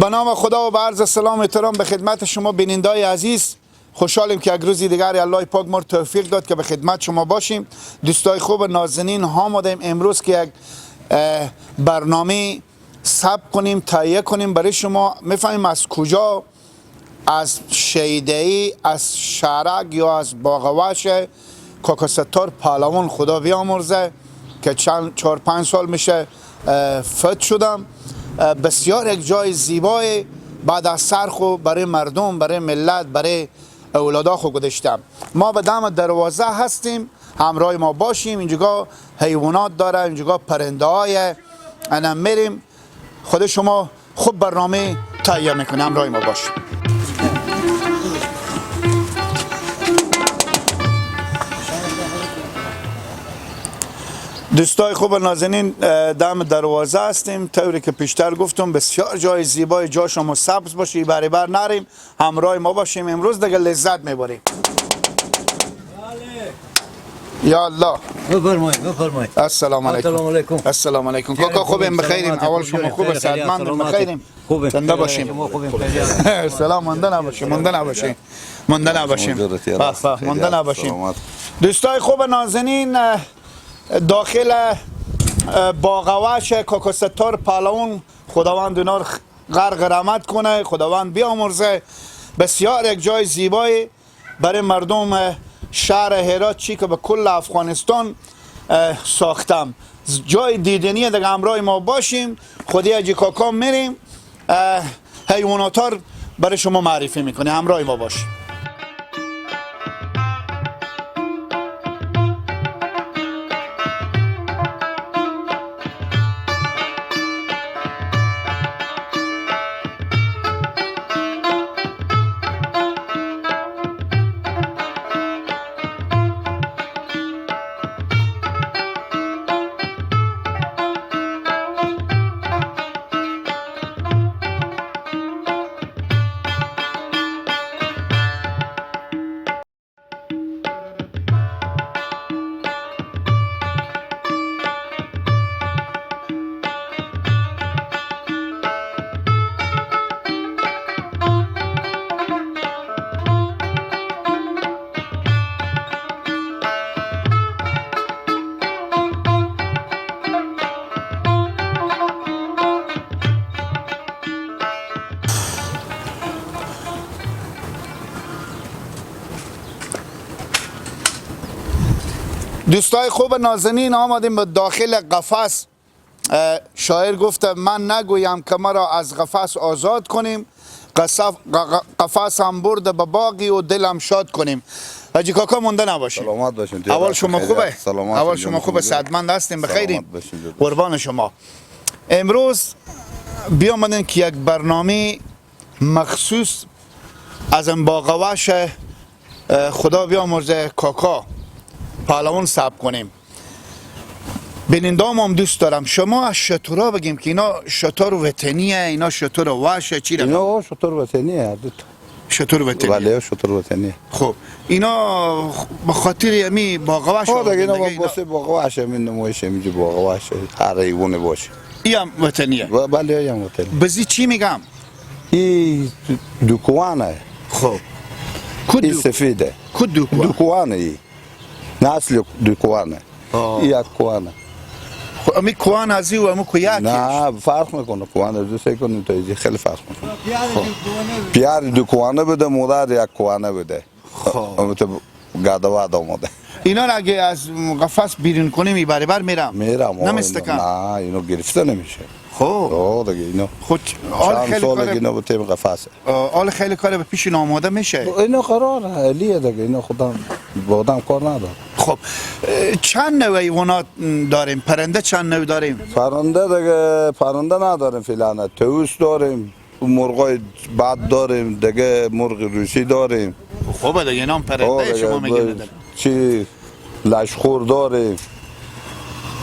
به نام خدا و به عرض سلام و احترام به خدمت شما بینندای عزیز. خوشحالیم که یک روزی دیگر الله پاک ما توفیق داد که به خدمت شما باشیم. دوستای خوب نازنین ها آمدیم امروز که یک برنامه ثبت کنیم، تهیه کنیم برای شما. میفهمیم از کجا، از شیده‌ای، از شهرک یا از باغوش کاکا ستار پهلوان خدا بیامرزه که چند 4-5 سال میشه فوت شدم. بسیار یک جای زیبای بعد از سرخو برای مردم، برای ملت، برای اولادا خو گذاشتم. ما به دم دروازه هستیم، همراه ما باشیم. اینجا حیوانات داره، اینجا پرنده های انا میریم. خود شما خوب برنامه تهیه میکنه، همراه ما باشیم. دوستای خوب نازنین دم دروازه هستیم. طوری که پیشتر گفتم بسیار جای زیبای، جا شما سبز باشه، بری بر نریم، همراه ما باشیم. امروز دیگه لذت میبریم. یا الله بفرمایید. السلام علیکم. السلام علیکم. کاکا خوبیم؟ بخیریم؟ اول شما خوب؟ صحتمند بخیریم؟ زنده باشیم. سلام. مونده نباشیم. مونده نباشیم. دوستای خوب نازنین، داخل باغوش کاکا ستار پهلوان، خداوند اونا رو غرق رحمت کنه، خداوند بیامرزه. بسیار یک جای زیبای برای مردم شهر هرات چی که به کل افغانستان ساختم. جای دیدنی دیگه همراه ما باشیم. خودی اجی کاکا میریم حیوانات ها برای شما معرفی میکنه، همراه ما باشیم. دوستای خوب نازنین، آمدیم به داخل قفس. شاعر گفته من نگویم که مرا از قفس آزاد کنیم، قفس هم برده به باغی و دلم شاد کنیم. حاجی کاکا مونده نباشیم. سلامت باشین. اول شما خوبه؟ اول شما خوبه؟ صحتمند هستیم؟ بخیریم؟ قربان شما. امروز بیامدیم که یک برنامه مخصوص از این باغوش خدا بیامرزه کاکا پهلوان ثبت کنیم. بینندام هم دوست دارم شما از شتورا بگیم که اینا شتور وطنیه، اینا شتور وحشه، چی رقم؟ اینا شتور وطنیه. شتور وطنیه. بله شتور وطنیه. خب اینا به خاطر یمی باغوش دیگه اینا واسه باغوش همین نمایش میگه باغوش هر حیوان باشه. این وطنیه. بله این وطنیه. بزی چی میگم؟ این دوکوانه. خب این سفیده. کد دوکوانه ای. نسل دوکوانه. یک کوانه. خب امی کوان ازی و امو کویک؟ نه فرق میکنه. کوانه دوست کنیم تا ایزی خیلی فرق میکنه. پیار دوکوانه بده، مادر یک کوانه بده. خب تو گادواد آمده. اینا را اگه از قفس بیرون کنیم میبره بر میرم. نمیستکن؟ نه اینو گرفته نمیشه. خب دیگه اینا خود چند ساله اینا به تیم قفسه. حال خیلی کار به پیش آماده میشه. اینا قراره علیه دیگه، اینا خودم بودم کار نداره. خب چند نوع حیوانات داریم؟ پرنده چند نوع داریم؟ پرنده نداریم فعلا. طاووس داریم، مرغای بد داریم، دیگه مرغ روسی داریم. خوبه دیگه اینا هم پرنده شما میگید. چی لشخور داریم،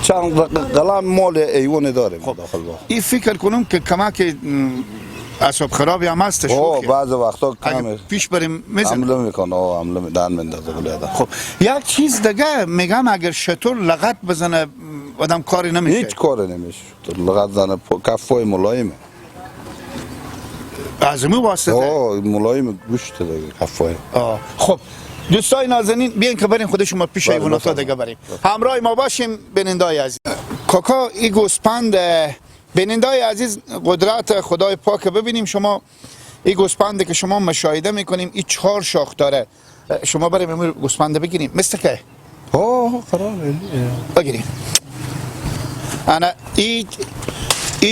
چند قلم مال ایوان داریم. خب داخل باغ این فکر کنم که کمک اعصاب خرابی هم هستش. بعض وقتا کمه پیش بریم حمله میکنه. حمله میدن مندازه بلیده. خب یک چیز دیگه میگم، اگر شتر لغت بزنه آدم کاری نمیشه. هیچ کاری نمیشه. لغت زنه کفای ملایمه. از مو واسطه ملایم گوشت دیگه کفای. خب دوستای نازنین بیاین که بریم خود شما پیش حیوانات دیگه بریم. همراه ما باشیم بینندای عزیز. کاکا این گوسپند بینندای عزیز قدرت خدای پاک ببینیم شما این گوسپنده که شما مشاهده میکنیم این 4 شاخ داره. شما بریم امروز گوسپنده بگیریم مثل که قراره بگیریم. انا این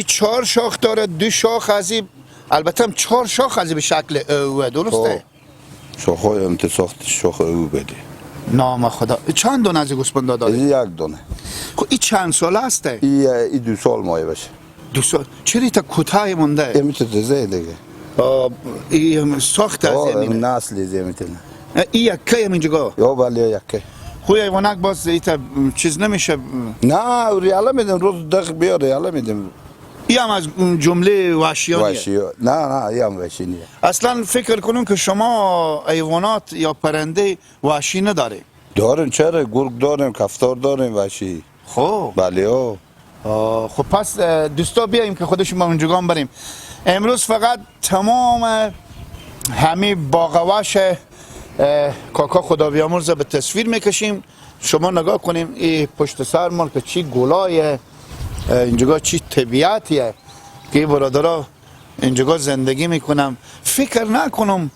4 شاخ داره 2 شاخ ازی البته هم 4 شاخ ازی به شکل او درسته؟ شاخهای هم ساخت شاخ او بده. نام خدا. چند دونه از گوسپنده داره؟ 1 دونه. خب این چند ساله هسته؟ این 2 سال مایه باشه. 2 سال. چرا تا کوتاه مونده؟ میتونه زه دیگه. این ساخت از این نسلی زه میتونه. این یکی هم اینجا؟ یا بله یکی. خوی حیوانک باز ایتا چیز نمیشه؟ نه ریاله میدم روز دقیق بیا ریاله میدم. این هم از جمله وحشیانیه؟ نه این هم وحشی نیه. اصلا فکر کنون که شما حیوانات یا پرنده وحشی نداره؟ داریم چرا گرگ داریم کفتار داریم وحشی. خب بله خب پس دوستا بیاییم که خودشون با اونجگان بریم. امروز فقط تمام همه باغوش کاکا خدا بیامرزه به تصویر میکشیم. شما نگاه کنیم این پشت سر ما که چی گلایه اینجا چی طبیعتیه که برادرها اینجا زندگی میکنم. فکر نکنم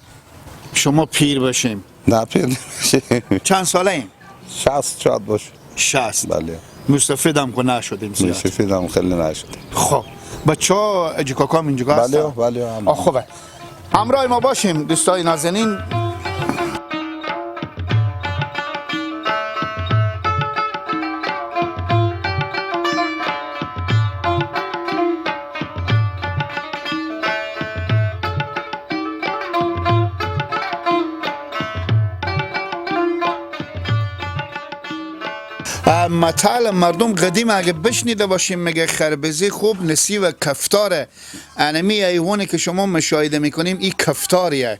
شما پیر بشیم. نه پیر نمیشیم. چند ساله این؟ 60 شاید باشه. 60. بله. مستفیدم که نشدیم زیاد. مستفیدم خیلی نشدیم. خب بچه ها اجی کاکام اینجا هستن؟ بله خوبه. همراه ما باشیم دوستای نازنین. مطال مردم قدیم اگه بشنیده باشیم میگه خربزی خوب نسی و کفتاره. انمی حیوانی که شما مشاهده میکنیم این کفتاریه.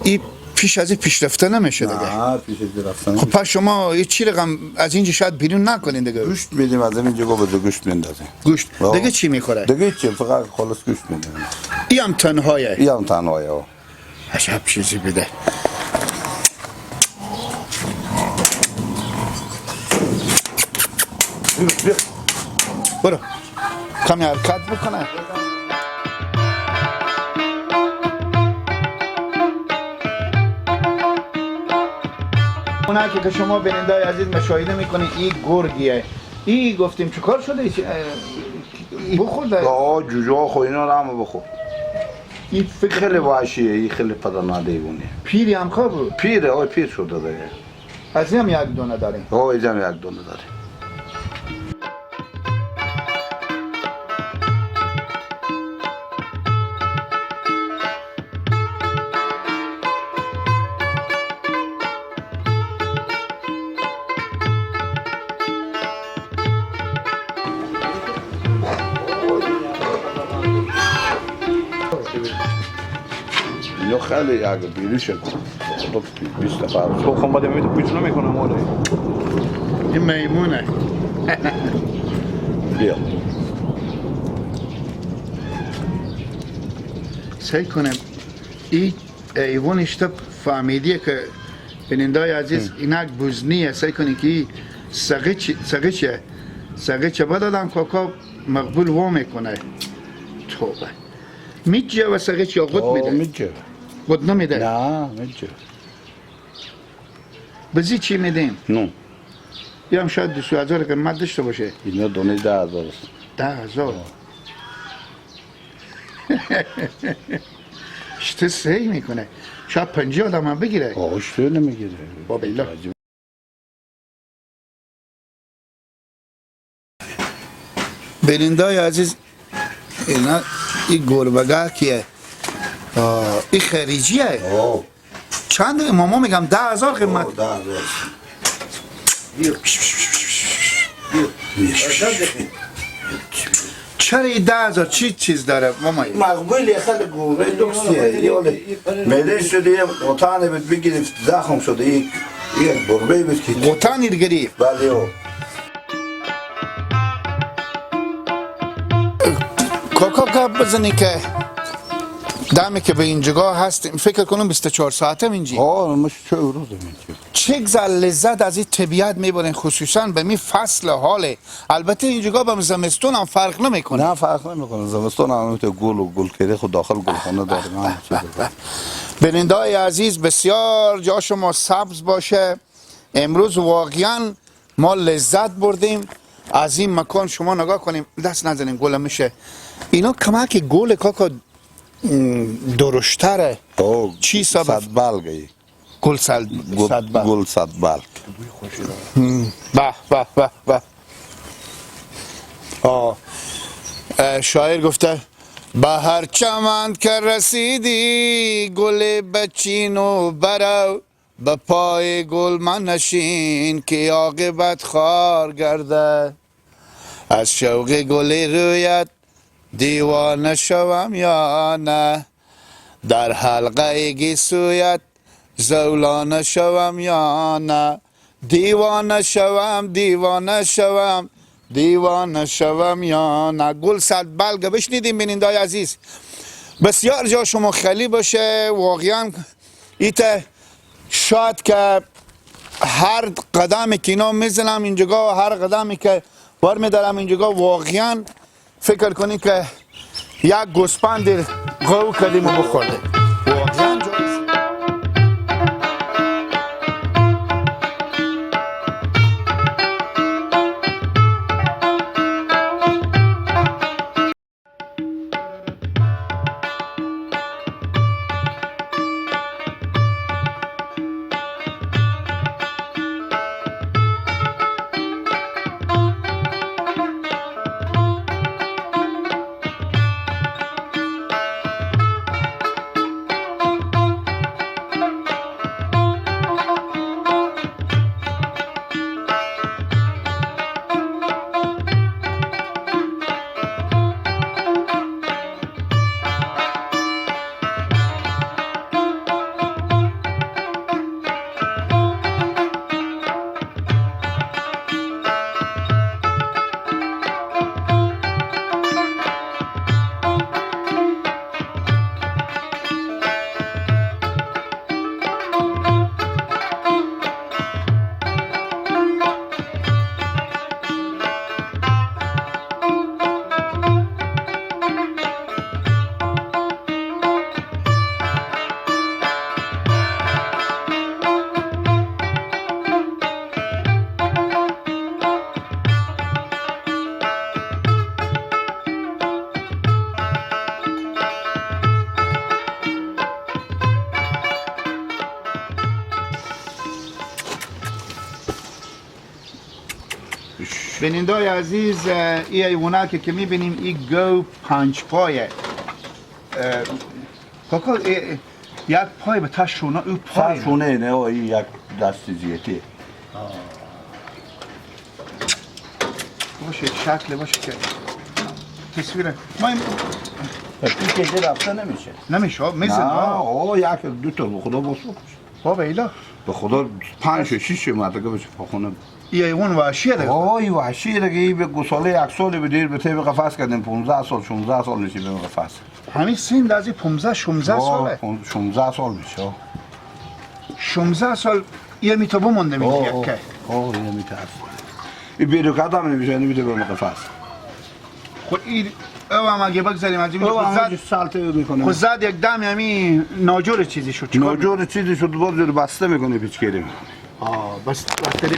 این پیش از این پیشرفته نمیشه دیگه. نه پیش از رفتن. خب پس شما یه چی رقم از اینجا شاید بیرون نکنین دیگه. گوشت میدیم از اینجا به گوشت میندازیم. گوشت دیگه چی میخوره؟ دیگه چی فقط خلاص گوشت میدیم. این هم تنهایه. این هم تنهایه. عجب چیزی بده. برو کمی حرکت بکنه. اونه که شما بینندای عزیز مشاهده میکنید این گرگیه. این گفتیم چه کار شده؟ بخورده؟ جوجه خو اینا رو هم بخور. این خیلی وحشیه. این خیلی پدرنده ایونه. پیری هم خواب؟ پیره پیر شده دیگه. از این هم یک دونه داریم؟ از این هم یک دونه داریم. اینو خیلی اگه بیریشه خب 20 نفر تو خون باده میده پیچ نمیکنم ولی این میمونه. بیا سعی کنم این ایوانش تا فهمیدیه که بینندای عزیز اینک بزنیه. سعی کنی که این سقیچه بدادم کاکا مقبول و میکنه. توبه میجه و سقیچ یا قد میده؟ میجه. قد نمیده؟ نه میجه. بزی چی میدیم؟ نو یا هم شاید 200,000 قیمت داشته باشه. اینا دونه 10,000 است. 10,000 شته سهی میکنه. شاید 50 آدم هم بگیره. اشته نمیگیره. با بالله بینندای عزیز اینا این گربگه کیه؟ این خریجیه؟ چند ماما میگم 10,000 قیمت. 10,000 چرا این 10,000 چی چیز داره ماما؟ مقبولی خیلی گوره لوکسیه. یالی میده شده یه قطعنه بید بگیرفت زخم شده یک گربه بید که قطعنی رو گرفت؟ بله کاکا گپ بزنی که دمی که به اینجا هستیم فکر کنم 24 ساعته اینجی. مش چه روز میگی. چه گذر لذت از این طبیعت میبرین خصوصا به می فصل حاله. البته اینجا به زمستون هم فرق نمیکنه. نه فرق نمیکنه. زمستون هم تو گل کردی خود داخل گلخانه داریم. بیننده‌های عزیز بسیار جا شما سبز باشه. امروز واقعا ما لذت بردیم از این مکان. شما نگاه کنیم دست نزنیم گل میشه. اینا کمک گل کاکا درشتره. چی سبب؟ صدبلگی. گل صدبلگ. گل صدبلگ. به به به به. شاعر گفته به هر چمن که رسیدی گل بچینو برو به پای گل من نشین که عاقبت خار گرده از شوق گل رویت دیوانه شوم یا نه در حلقه گیسویت زولانه شوم یا نه دیوانه شوم دیوانه شوم دیوانه شوم یا نه. گل صدبلگ بشنیدیم بیننده‌های عزیز. بسیار جا شما خالی باشه. واقعا ایت شاید که هر قدمی که اینا میزنم اینجا هر قدمی که بار میدارم اینجا واقعا فکر کنی که یک گوسپند قو کردیم و بخورده. واقعا جایز. بیننده‌های عزیز این ایونا که میبینیم این گو 5 پایه. کاکا یک پای به تا شونه او پای شونه نه این یک دست زیتی. باشه شکل باشه که تصویر ما این که رفته نمیشه میزن. یک دو تا به خدا بسو بابا ایلا به خدا 5 6 مرتبه بشه خونه. اون وحشیه دیگه. این وحشیه دیگه. این به گوساله یک سال بدیر به طب قفس کردیم 15 سال 16 سال میشه به قفس. همین سن از 15 16 ساله. 16 سال میشه. 16 سال یه میتابو مونده میگه یک. یه میتاس. این بیرو کدام نمیشه نمیده به قفس. خب این هم اگه بگذاریم از این خود سالته میکنه. خود زد یک دم همین ناجور چیزی شد. ناجور چیزی شد باز بسته میکنه پیچکاری. بس بسته.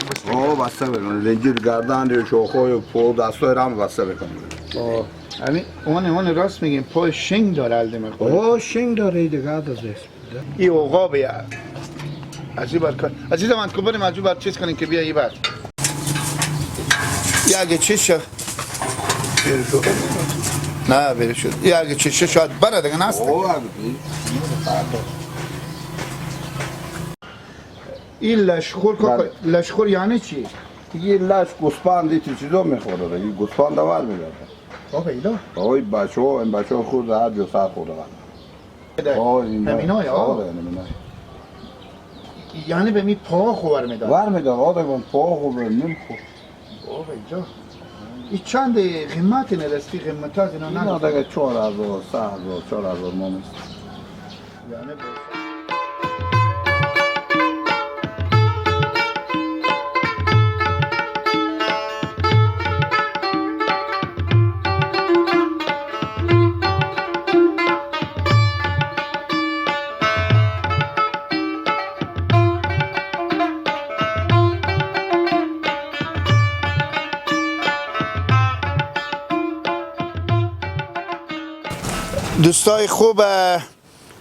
بسته میکنه. لنجیر گردن شوخای پو دستای رام بسته میکنه. همین اون راست میگیم پای شنگ داره الده میخوره. شنگ داره دیگه از است. این عقابه یا از این بر کار. عزیزم من بریم از بر چیز کنیم که بیا این بر. یه چیز شد. نه بری شد. یه چیز شد بره دیگه نست. این لشخور یعنی چی؟ یه لش گوسپند چیزا میخوره. این گوسپند دور میگرده. بابا ایلا. آقای بچه خود هر جو سر خورده من. همینای یعنی به می پا خور میداد. ور میداد آدم پا خور نمیخور. بابا اینجا این چند قیمت اینه دستی قیمت ها اینا اینا نه دیگه 4000 3000 4000 مامیست یعنی دوستای خوب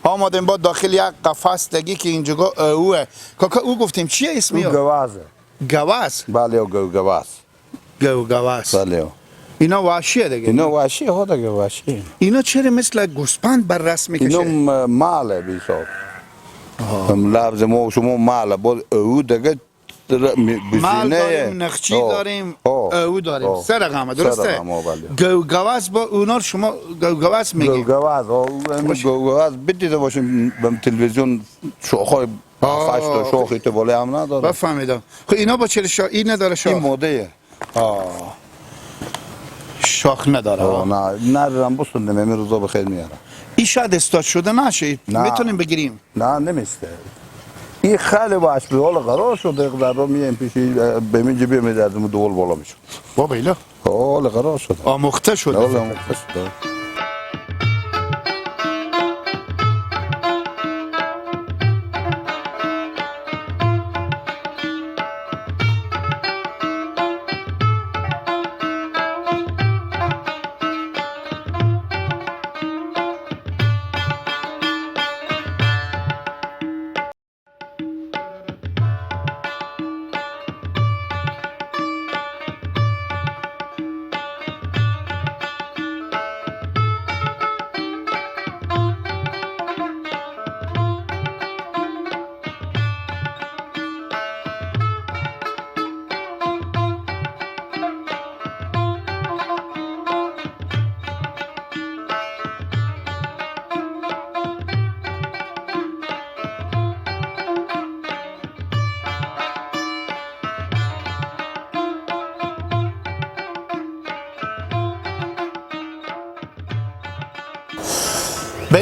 آمدیم با داخل یک قفس دگی که اینجا اوه کاکا او گفتیم چیه اسمی؟ گوازه گواز بله گواز گواز بله اینا وحشیه دیگه اینا وحشی ها دیگه وحشی اینا چرا مثل گوسپند بر رسم میکشه؟ اینا ماله بیشتر لفظ ما و شما ماله باز او دیگه مال داریم نخچی داریم او داریم سه رقمه درسته؟ گواز با اونا شما گواز میگیم گواز بدیده باشیم به تلویزیون شوخای فشت و شوخی تو بالا هم نداره بفهمیدم خب اینا با چرا شاخ این نداره شاخ؟ این ماده شاخ نداره نه ندارم بستونده میمی روزا بخیر میارم این شاید استاد شده نشه میتونیم بگیریم نه نمیسته این خیلی باش به حال قرار شده در رو میایم پیشی به من جبه میدردم دول بالا میشد بابا ایلا حال قرار شده آموخته شده آموخته شده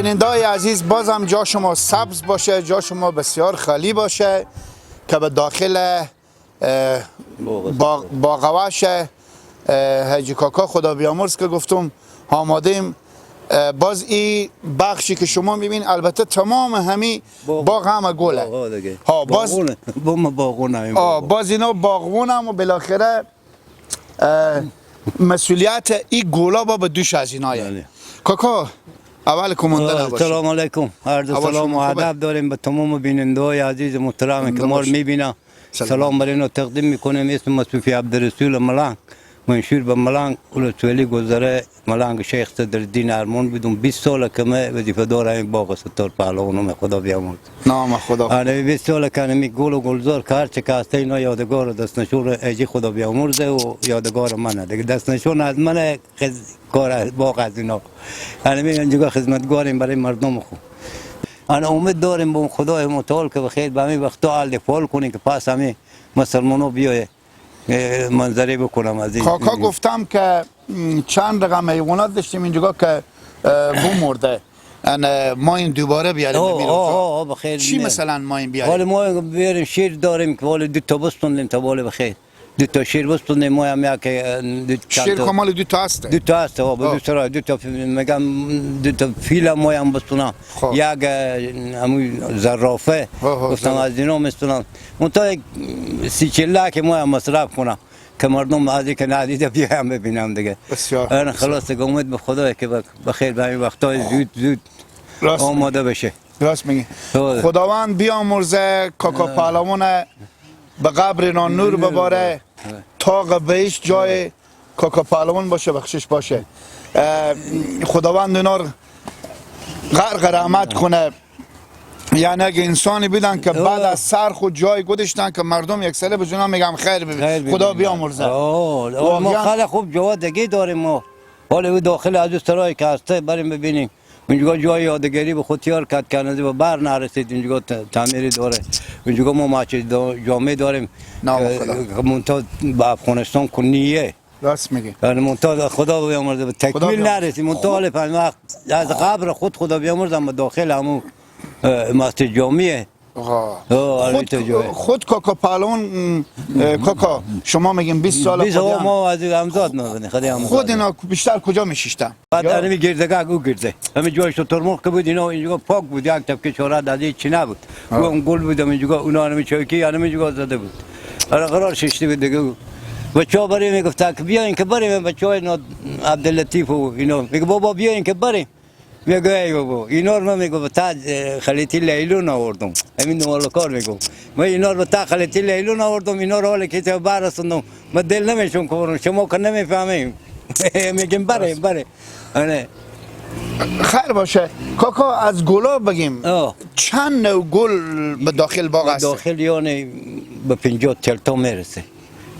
بیننده‌های عزیز بازم جا شما سبز باشه جا شما بسیار خالی باشه که به داخل باغوش حاجی کاکا خدا بیامرز که گفتم آمادیم باز این بخشی که شما میبین البته تمام همی باغ همه گله ها باز باز اینا باغون هم و بالاخره مسئولیت این گولا با به دوش از اینایه کاکا اول کمانده نباشید سلام علیکم عرض سلام و ادب داریم به تمام بیننده‌های عزیز محترم که ما رو میبینن سلام بر اینو تقدیم میکنیم اسم مصطفی عبدالرسول ملنگ منشور به ملنگ ولسوالی گذره ملنگ شیخ صدرالدین ارمان بدون 20 سال که من وظیفه دار این باغ ستار پهلوانم خدا بیامرز نام خدا انا 20 سال که می گل و گلزار که هر چه که هست اینا یادگار و دستنشور اجی خدا بیامرزه و یادگار منه دیگه دستنشون از من کار باغ از اینا انا میگن جگاه خدمتگاریم برای مردم خوب انا امید داریم به خدای متعال که بخیر به همین وقتا حال فعال کنیم که پس همین مسلمانو بیایه منظره بکنم از این کاکا گفتم که چند رقم حیوانات داشتیم اینجا که بو مرده ما این دوباره بیاریم بخیر چی مثلا ما این بیاریم حالا ما بیاریم شیر داریم که حالا 2 تا بستونیم تا بالا بخیر 2 تا شیر بستونیم ما هم یک شیر کمال 2 تا هسته 2 تا هسته با 2 تا 2 تا میگم 2 تا فیل ما هم بستونم یک همون زرافه گفتم از اینا میستونم منتها 30-40 لک ما هم مصرف کنم که مردم از اینکه ندیده بیایم ببینم دیگه بسیار انا خلاص امید به خدا که بخیر به این وقتای زود آماده بشه راست میگی خداوند بیامرزه کاکا پهلوان به قبر نور بباره تا بهش جای کاکا پهلوان باشه بخشش باشه خداوند اینا غرق رحمت کنه یعنی اگه انسانی بیدن که بعد از سرخ و جای گذاشتن که مردم یک ساله به جونا میگم خیر ببین خدا بیامرزه ما خیلی خوب جواد دیگه داریم ما حالا داخل از سرای که هسته بریم ببینیم اونجا جای یادگاری به خود تیار کرد که نزدیک به بر نرسید اونجا تعمیری داره اونجا ما ماچ جامعه داریم منتها به افغانستان کنیه راست میگی. یعنی منتها خدا بیامرزه به تکمیل بیامرزه. نرسیم منتها پنج وقت از قبر خود خدا بیامرزم به داخل همون مسجد جامعه خود کاکا پهلوان کاکا شما میگیم 20 سال 20 سال ما از همزاد نازنی خود اینا بیشتر کجا میشیشتن؟ بعد همین گردگاه او گرده همین جایش تو ترمخ که بود اینا اینجا پاک بود یک طبقه چهارد از چی نبود اون گل بود اینجا اونا همین چایکی همینجا زده بود قرار ششته بود دیگه بچه‌ها بریم میگفت که بیاین که بریم بچه‌های اینا عبداللطیف و اینا میگه بابا بیاین که بریم میگه ای بابا اینا رو میگه تا خلیتی لیلون آوردم همین مال کار میگم من اینا رو تا خلیتی لیلون آوردم اینا رو حالا که تو برسوندم من دل نمیشون کارون شما که نمیفهمیم میگم بریم آره خیر باشه کاکا از گلا بگیم چند نوع گل به داخل باغ هست؟ داخل یعنی به 50 تا میرسه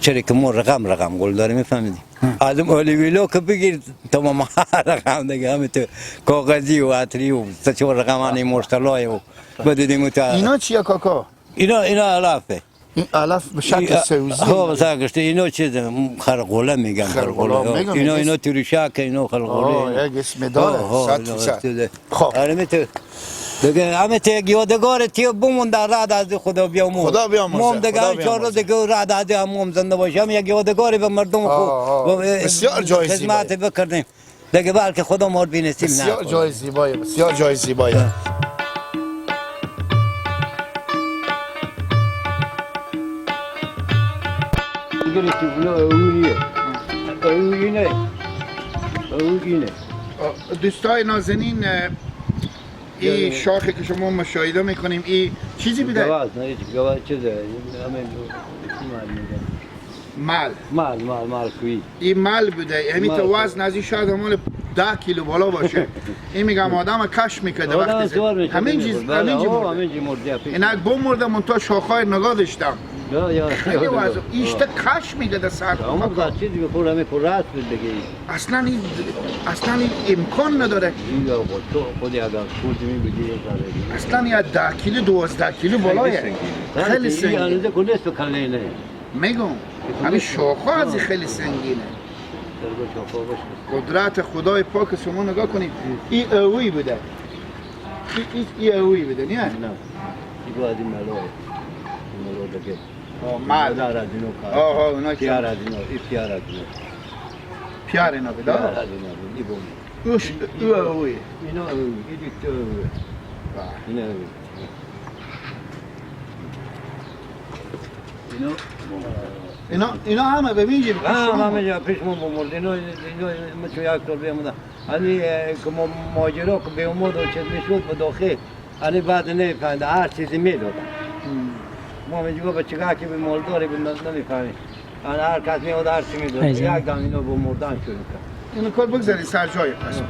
چرا که ما رقم گل داریم میفهمیدی از اون اولیویلو که بگیر تمام رقم دیگه همه تو کاغذی و عطری و سه چهار رقمانی مرسلای و بدیدیم اینا چیه کاکا؟ اینا علفه این علف به شکل سوزی ها ساگشته اینا چیز خرقوله میگن خرقوله اینا تریشک اینا خرقوله یک اسم داره 100%. خب همه تو دیگه همه تو یادگار تیو بمونده رد از خدا بیامرزه خدا بیامرزه مام دیگه 4 روز دیگه رد از همون زنده باشم یک یادگاری به مردم خود بسیار جای خدمت بکردیم دیگه بلکه خدا ما رو بینسیم نه بسیار جای زیبایی بسیار جای زیبایی دوستای نازنین این شاخه که شما مشاهده میکنیم این چیزی بوده؟ گواز چیزه مال کوی این مال بوده همین تو وزن از این شاید همال 10 کیلو بالا باشه این میگم آدم کش میکرده وقتی همین چیز مرده اینا بمرده من تا شاخهای نگاه داشتم خیلی وزن ایشته کش میکرده سر اما بزر چیزی بخور همه پر راست بود دیگه اصلا این امکان نداره خودی اگر خودی میبودی اصلا یه 10 کیلو 12 کیلو بالایه خیلی سنگینه میگم همین شاخه از خیلی سنگینه قدرت خدای پاک شما نگاه کنید این اوی بوده این اوی بوده نه؟ نه این باید این ملوه دیگه مال اونا پیار از اینا این پیار از اینا پیار اینا بوده؟ پیار از اینا این بوم اوش اوی اینا اوی این دیکته اوی اینا اوی اینا همه ببینید همه جا پیش ما بمرد اینا مثل یک طور بیامده هنی که ماجرا که بیامد و چیز میشود به داخل هنی بعد نمیفهمده هر چیزی میدادن ما میگو به چگاه که به مالداری نمیفهمیم هر کس میاد هر چی میداد یک دم اینا بمردن شروع کرد اینو کار بگذارید سر جای پس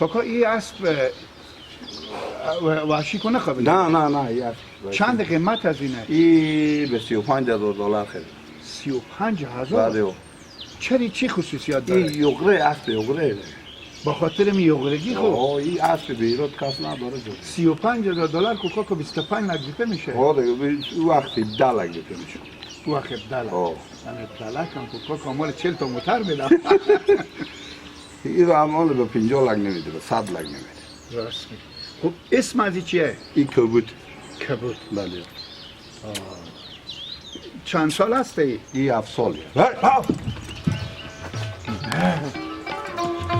کاکا این اسب وحشی کنه خوابید؟ نه چند قیمت از اینه؟ این به 35,000 دلار خرید 35,000؟ بله چرا چی خصوصیات داره؟ این یغره اسب یغره با خاطر این یغرگی خب؟ این اسب به ایراد کس نداره 35,000 دلار که کاکا 25 لک دیگه میشه؟ دیگه وقتی 10 لک دیگه میشه وقت 10 لک من 10 لک هم که کاکا مال 40 تا موتر میدم این رو هم به 50 لک نمیده به 100 لک نمیده راست خب اسم از این چیه؟ این کبوت بله چند سال هست ای؟ این 7 سالیه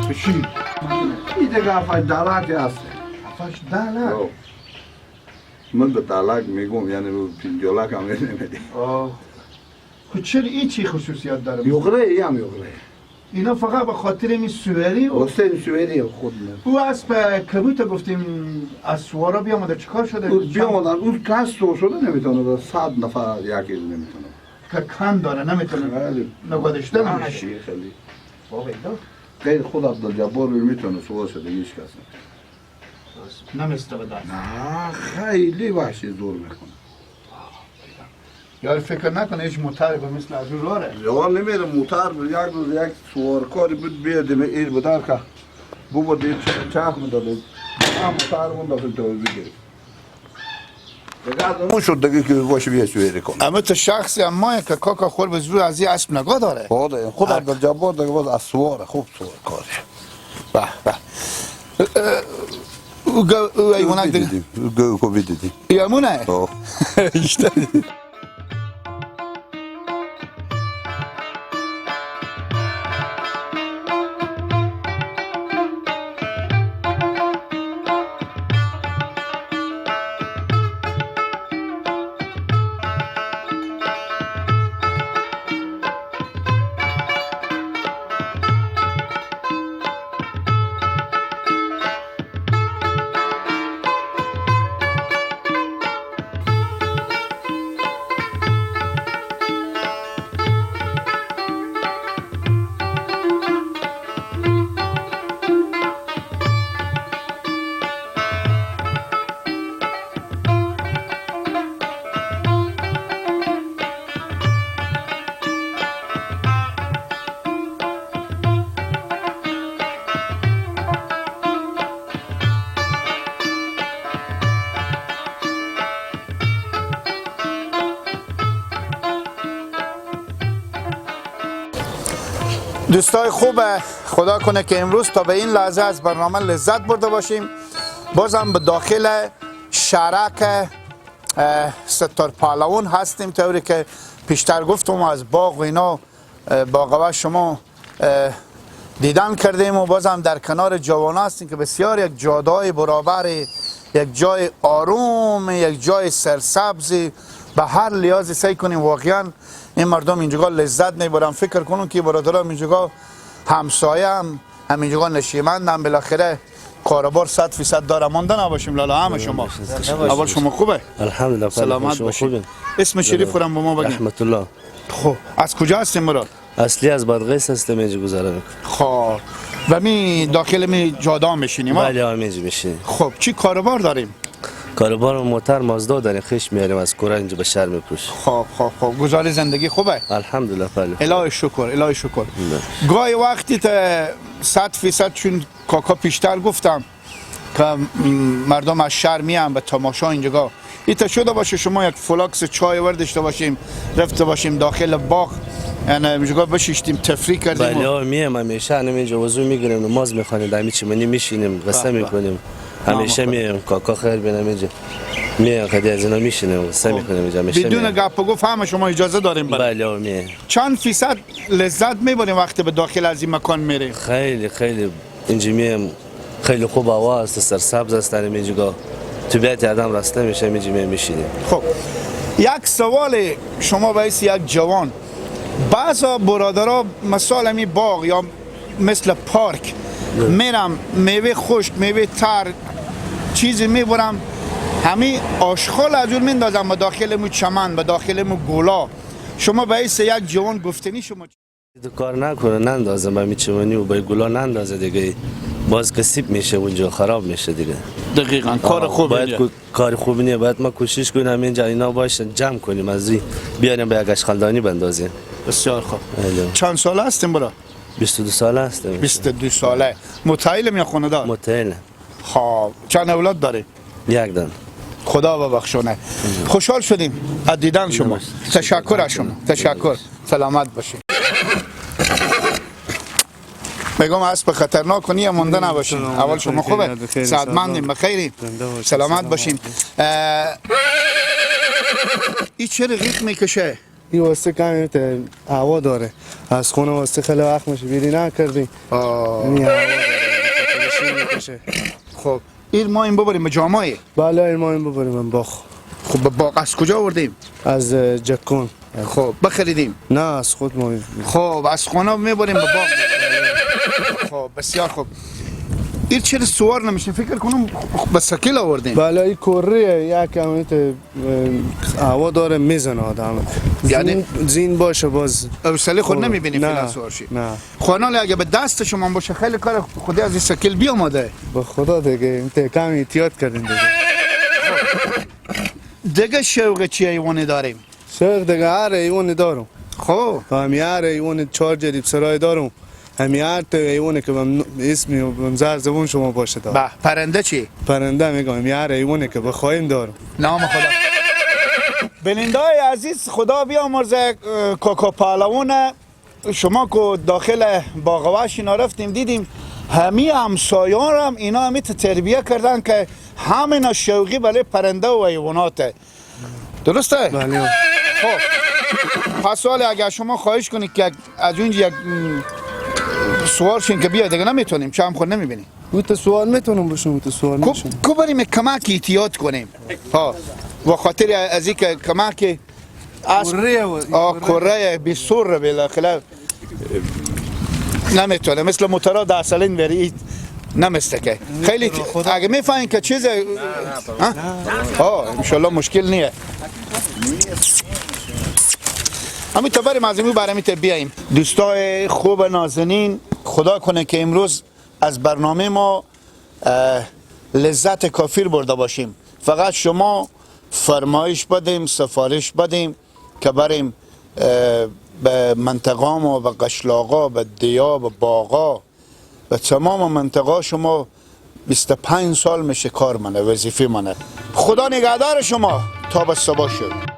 بشین این دیگه 7 دلک هست 10 لک من به دلک میگم یعنی به 50 لک هم نمیده خب چرا این چی خصوصیات داره؟ یغره این هم یغره اینا فقط به خاطر این سوئری و حسین سوئری خود او اسب کبوت گفتیم از سوارا بیامده چیکار شده؟ بیامدن اون کس تو شده نمیتونه 100 نفر یکی نمیتونه که کن داره نمیتونه نگادشته نمیشه خیلی بابا غیر خود عبدالجبار میتونه سوار شده هیچ کس نمیسته بدن نه خیلی وحشی زور میکنه. یار فکر نکنه هیچ موتر به مثل از اون راره یا نمیره موتر بود یک روز یک سوارکاری بود بیادیم ایر بدر که بود دید چرخ میداده هم موتر مونده که توی بگیریم دیگه اون شد دیگه که باشه بیا سویری کن. اما تو شخصی اما که کاکا خور به زور از این اسب نگاه داره خود عبدالجبار دیگه باز از سواره خوب سوارکاری به به او ایمونک دیگه گو کو بیدیدیم ایمونه دوستای خوب، خدا کنه که امروز تا به این لحظه از برنامه لذت برده باشیم. بازم به داخل شرک ستار پهلوان هستیم، طوری که پیشتر گفتم از باغ و اینا باغ شما دیدن کردیم و بازم در کنار جوان هستیم که بسیار یک جادای برابر، یک جای آروم، یک جای سرسبزی به هر لحاظی سعی کنیم واقعا این مردم اینجا لذت نمیبرن. فکر کنون که برادران اینجا همسایه هم همینجا نشیمند هم، بالاخره کاربار 100% داره. مانده نباشیم لالا همه شما. اول شما خوبه؟ الحمدلله. سلامت باشید. اسم شریف خودم با ما بگین. رحمت الله. خب از کجا هستیم مراد؟ اصلی از بادغیس هستم، اینجا گذاره میکنم. خب و می داخل می جادا میشینیم؟ بله اینجا میشینیم. خب چی کاربار داریم؟ کاربار موتر مازدا داریم، خش میاریم از کره اینجا به شهر میپوش. خب گزار زندگی خوبه؟ الحمدلله. بله الهی شکر، الهی شکر. گاهی وقتی 100% چون کاکا پیشتر گفتم که مردم از شهر میان به تماشا اینجا، ایتا شده باشه شما یک فلاکس چای وردشته باشیم رفته باشیم داخل باغ، یعنی اینجا بشیشتیم تفریح کردیم. بله میام همیشه اینجا وضو میگیریم، نماز میخوانیم، دمی چمنی میشینیم، قصه میکنیم. همیشه میام کاکا خیر بینم اینجا میام کدی از اینا میشینیم قصه میکنیم اینجا همیشه. بدون گپ و گفت همه شما اجازه داریم؟ بله میام. چند فیصد لذت میبریم وقتی به داخل از این مکان میریم؟ خیلی اینجا میام، خیلی خوب هوا است، سرسبز است در اینجا، طبیعت آدم راسته میشه اینجا میشینیم. خب یک سوال شما باعث یک جوان، بعضا برادرها مثال همی باغ یا مثل پارک میرم میوه خشک میوه تر چیزی میبرم، همین آشغال از اون میندازم به داخل مو چمن به داخل مو گولا، شما باعث یک جوان گفتنی شما کار نکنه نندازه به میچمنی و به گلا نندازه دیگه، باز کسیب میشه اونجا خراب میشه دیگه. دقیقاً کار خوبه. کار خوبی نیه، باید ما کوشش کنیم اینجا اینا باشن جمع کنیم از این بیاریم به یک اشغالدانی بندازیم. بسیار خوب. چند ساله هستیم برا؟ 22 ساله هستم. 22 ساله. متعلم یا خانه‌دار؟ متعلم. خب چند اولاد داری؟ یک دان. خدا ببخشونه. خوشحال شدیم از دیدن شما. تشکر از شما. تشکر. سلامت باشید. بگم اسب خطرناک کنی یا مونده نباشین. اول شما خوبه؟ سعادتمندیم، بخیریم، سلامت باشین. این چه رقیق میکشه؟ این واسه کمی هوا داره، از خونه واسه خیلی وقت میشه بیری نکردیم، این هوا داره. خب این ما این ببریم به جامعه؟ بله این ما این ببریم باغ. خب به باغ از کجا آوردیم؟ از جکون. خب بخریدیم؟ نه از خود ما. خب از خونه میبریم به باغ. خب بسیار خوب. این چرا سوار نمیشین؟ فکر کنم به سکیل آوردین. بله این کوریه یک کمیت هوا داره میزنه آدم. یعنی زین باشه باز اوصله خود نمیبینی نه، فعلا سوار شی. نه خانال اگه به دست شما باشه خیلی کار خودی از این سکیل بیاماده. به خدا دیگه کمی احتیاط کردیم دیگه. دیگه شوق چی ایوانی داریم؟ شیخ دیگه هر ایوانی دارم. خب همی هر ایوان 4 جریب سرای دارم. همی هر ایوانی که اسمی و بمزار زبون شما باشه دارم. به پرنده چی؟ پرنده میگم همی هر ایوانی که بخوایم دارم. نام خدا. بینندای عزیز خدا بیامرزه کاکا پهلوان شما که داخل باغوش اینا رفتیم دیدیم همی همسایان هم اینا همی تربیه کردن که همین شوقی برای پرنده و حیواناته. درسته؟ بله. خب پس سوال اگر شما خواهش کنید که از اونجا یک سوار شین که بیاید دیگه نمیتونیم چه هم خود نمیبینیم. تو سوال میتونم بشم تو سوال میشم. کو بریم کمک احتیاط کنیم ها و خاطر از اینکه کمک از کره بیسور بالاخره نمیتونه مثل موتورا در اصلین بری نمیسته خیلی اگه میفهمین که چیز ها انشالله مشکل نیه. همین تا بریم از این برمی تا بیاییم. دوستای خوب نازنین خدا کنه که امروز از برنامه ما لذت کافی برده باشیم. فقط شما فرمایش بدیم سفارش بدیم که بریم به منطقه ما به قشلاقا به دیا به باغا به تمام منطقه شما 25 سال میشه کار منه وظیفه منه. خدا نگهدار شما تا به صبح شد.